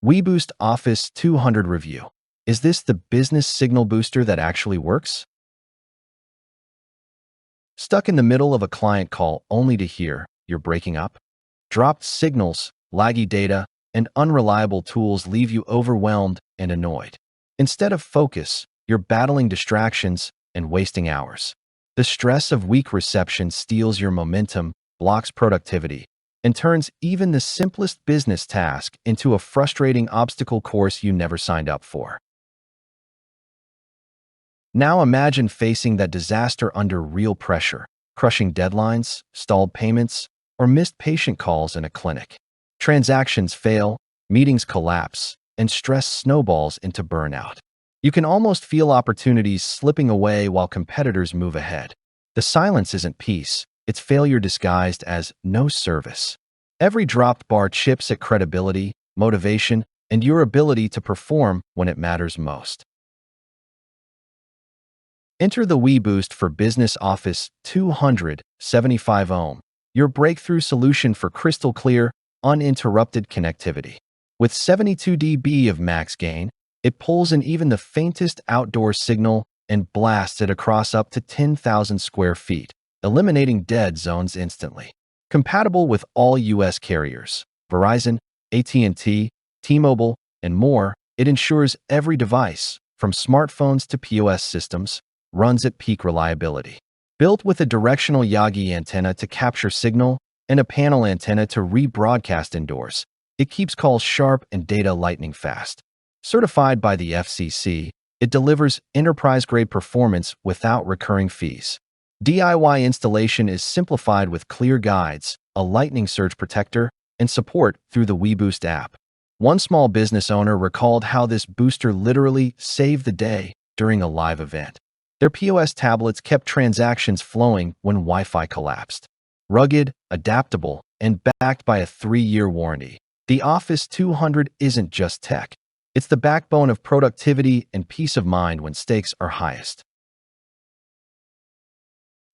weBoost Office 200 Review. Is this the business signal booster that actually works? Stuck in the middle of a client call only to hear you're breaking up? Dropped signals, laggy data, and unreliable tools leave you overwhelmed and annoyed. Instead of focus, you're battling distractions and wasting hours. The stress of weak reception steals your momentum, blocks productivity, and turns even the simplest business task into a frustrating obstacle course you never signed up for. Now imagine facing that disaster under real pressure, crushing deadlines, stalled payments, or missed patient calls in a clinic. Transactions fail, meetings collapse, and stress snowballs into burnout. You can almost feel opportunities slipping away while competitors move ahead. The silence isn't peace, it's failure disguised as no service. Every dropped bar chips at credibility, motivation, and your ability to perform when it matters most. Enter the weBoost for Business Office 200 75 ohm, your breakthrough solution for crystal clear, uninterrupted connectivity. With 72 dB of max gain, it pulls in even the faintest outdoor signal and blasts it across up to 10,000 square feet, eliminating dead zones instantly. Compatible with all U.S. carriers, Verizon, AT&T, T-Mobile, and more, it ensures every device, from smartphones to POS systems, runs at peak reliability. Built with a directional Yagi antenna to capture signal and a panel antenna to rebroadcast indoors, it keeps calls sharp and data lightning fast. Certified by the FCC, it delivers enterprise-grade performance without recurring fees. DIY installation is simplified with clear guides, a lightning surge protector, and support through the weBoost app. One small business owner recalled how this booster literally saved the day during a live event. Their POS tablets kept transactions flowing when Wi-Fi collapsed. Rugged, adaptable, and backed by a 3-year warranty, the Office 200 isn't just tech. It's the backbone of productivity and peace of mind when stakes are highest.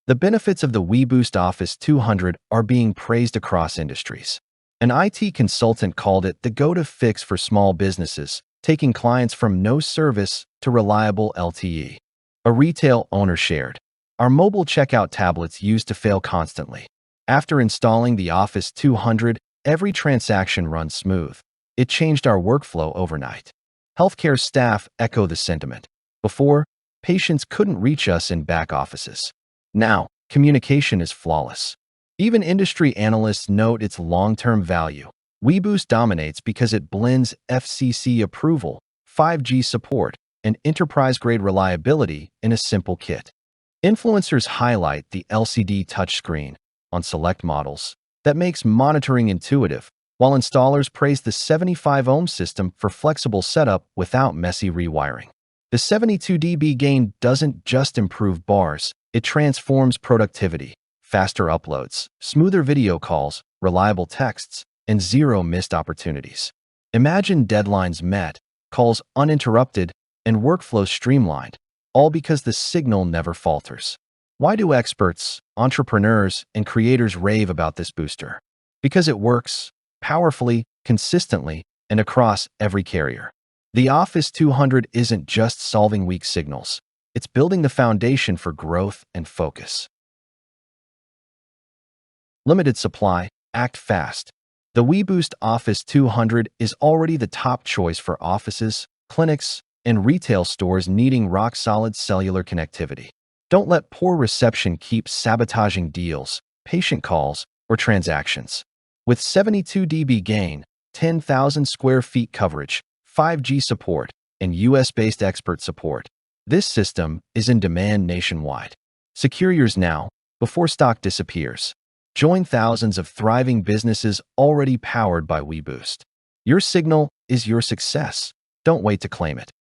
The benefits of the weBoost Office 200 are being praised across industries. An IT consultant called it the go-to fix for small businesses, taking clients from no service to reliable LTE. A retail owner shared, "Our mobile checkout tablets used to fail constantly. After installing the Office 200, every transaction runs smooth. It changed our workflow overnight." Healthcare staff echo the sentiment. Before, patients couldn't reach us in back offices. Now, communication is flawless. Even industry analysts note its long-term value. weBoost dominates because it blends FCC approval, 5G support, and enterprise-grade reliability in a simple kit. Influencers highlight the LCD touchscreen on select models that makes monitoring intuitive, while installers praise the 75 ohm system for flexible setup without messy rewiring. The 72 dB gain doesn't just improve bars, it transforms productivity, faster uploads, smoother video calls, reliable texts, and zero missed opportunities. Imagine deadlines met, calls uninterrupted, and workflows streamlined, all because the signal never falters. Why do experts, entrepreneurs, and creators rave about this booster? Because it works powerfully, consistently, and across every carrier. The Office 200 isn't just solving weak signals, it's building the foundation for growth and focus. Limited supply, act fast. The weBoost Office 200 is already the top choice for offices, clinics, and retail stores needing rock-solid cellular connectivity. Don't let poor reception keep sabotaging deals, patient calls, or transactions. With 72 dB gain, 10,000 square feet coverage, 5G support, and US-based expert support, this system is in demand nationwide. Secure yours now, before stock disappears. Join thousands of thriving businesses already powered by weBoost. Your signal is your success. Don't wait to claim it.